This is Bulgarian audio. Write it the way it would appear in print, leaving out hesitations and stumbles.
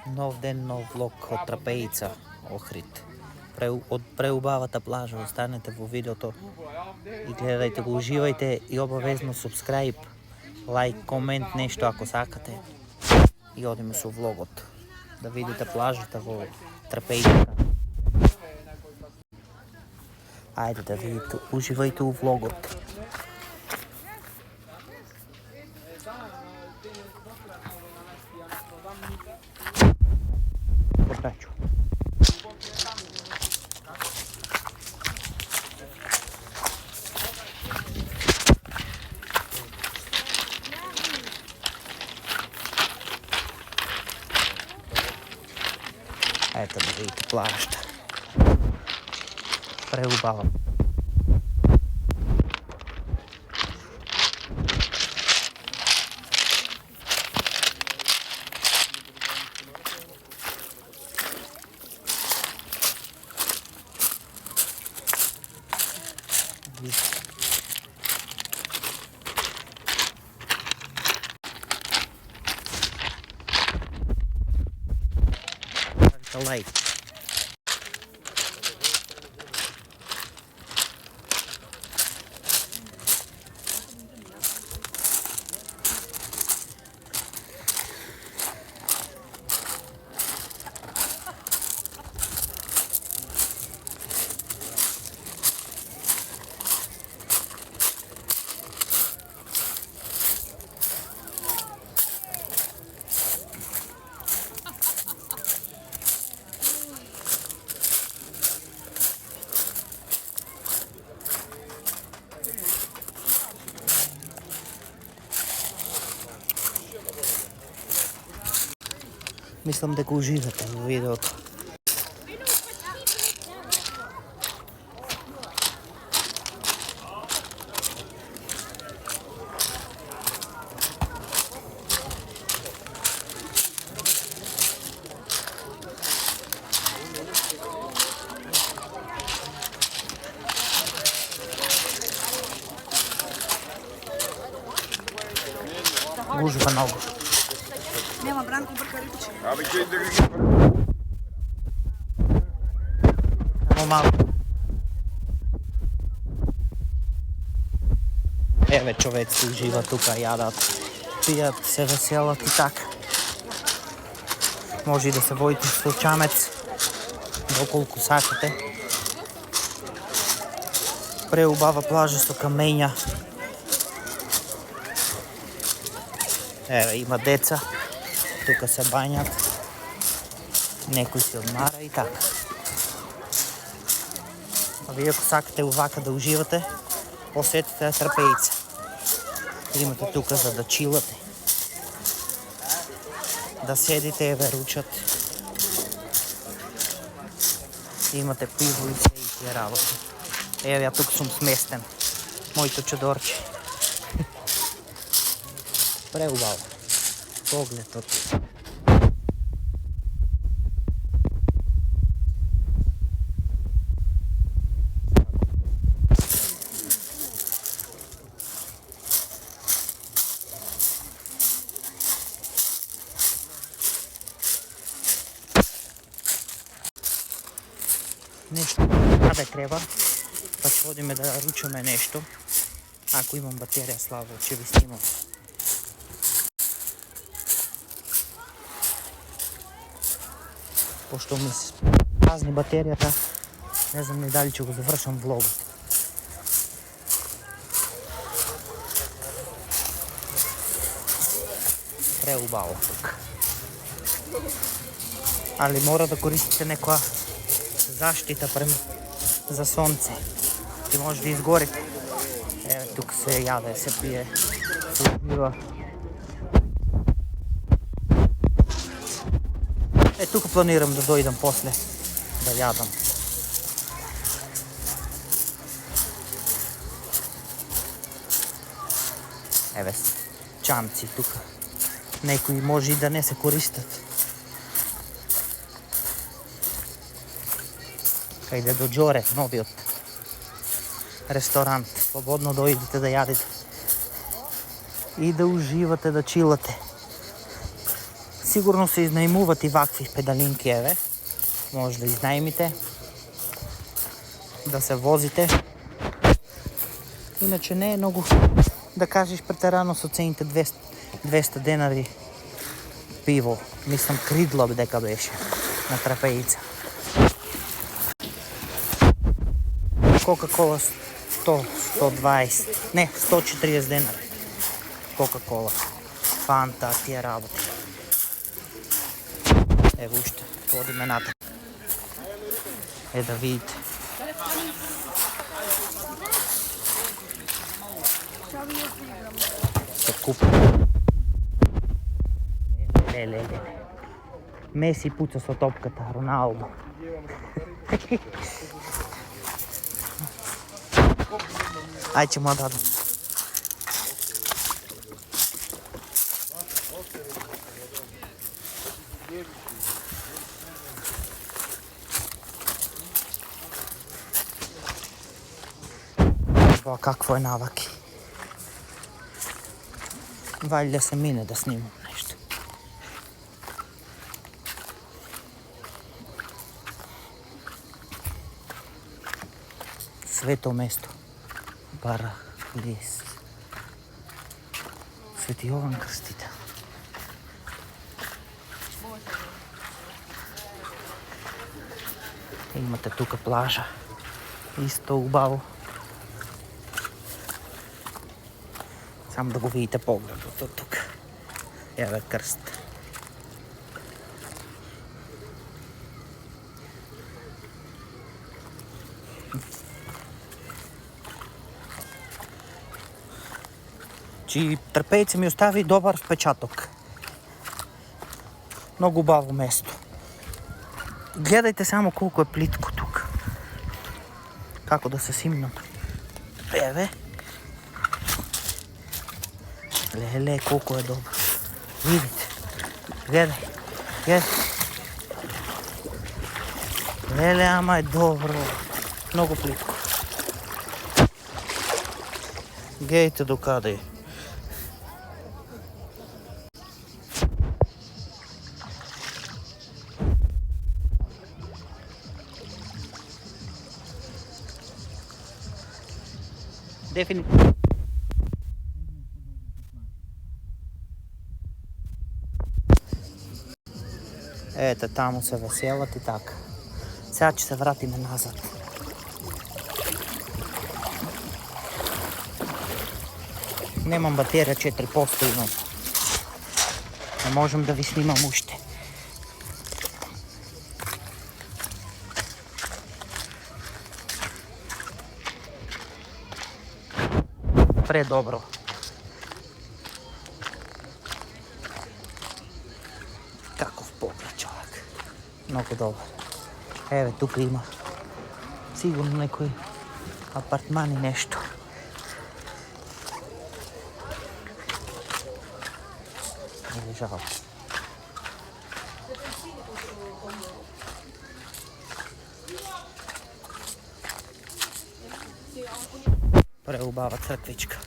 Нов ден, нов влог от Трапеица, Охрид. От преубавата плажа. Останете во видеото и гледайте го, уживайте и обавезно субскрайб, лайк, комент, нешто ако сакате. И одиме со влогот. Да видите плажата во Трапеица. Ајде да видите, уживајте у влогот. Портачу. Ето да видите плажата. Преубава. Лайк. Мислам дека уживате во видеото. Гужва много. Нема Бранко Бъркаричи. Абе, че да ги Само малко. Еве човеци уживат тука, ядат, пият, се веселат и така. Може и да се водите с чамец, доколку сакате. Преубава плажа со камења. Еве, има деца. Тука се бањат. Некој се одмара и така. А вие ако сакате овака да уживате, посетете Трапеица. Имате тука за да чилате. Да седите, еве ручат. Имате пиво и се и тие работи. Еве, ја тук сум сместен. Моето чудорче. Преубаво. Погледот. Нешто каде треба, па ќе одиме да ручаме нешто. Ако имам батерија, слабо, ќе ви снимам. Пошто ми се празни батеријата, не знам ни дали ќе го завршам влогот. Преубаво тук. Али мора да користите некоја заштита за сонце. И може да изгорите. Еве, тук се яде, се пие, се ужива. Тук планирам да дојдам после да јадам. Еве, чамци тука. Некои може и да не се користат. Кајде до Джоре, новиот ресторант. Слободно дојдете да јадите. И да уживате, да чилате. Сигурно се изнаймуват и вакви педалинки, еве. Може да изнаймите, да се возите. Иначе не е много да кажеш претерано со цените 200 денари пиво. Мислам кридло дека беше на Трапеица. Кока-кола 100, 120, не, 140 денари. Кока-кола. Фанта, тия работи. Ево уште, водиме натам. Да видите. Се купи. Ле. Меси пуца со топката, Роналдо. Ајде ќе му дадам. Ова какво е наваки. Валја се мине да снимам нешто. Свето место. Бара, лес. Свети Јован Крстител. Имате тука плажа. Исто убаво. Само да го видите погледот од тука. Еве крст. Чи Трпејца ми остави добар впечаток. Многу убаво место. Гледајте само колку е плитко тука. Како да се симнам. Еве. Леле, колко е добро. Видите. Гледај. Леле, ама е добро. Много плитко. Гледайте докаде е. Дефинитивно. Ете, таму се веселат и така. Сега ќе се вратиме назад. Немам батерија 4% имам. Не можем да ви снимам уште. Предобро. Каков поглед, човек. Много добър. Еве, тук има сигурно некои апартмани нещо. Не жалко. Преубава църквичка.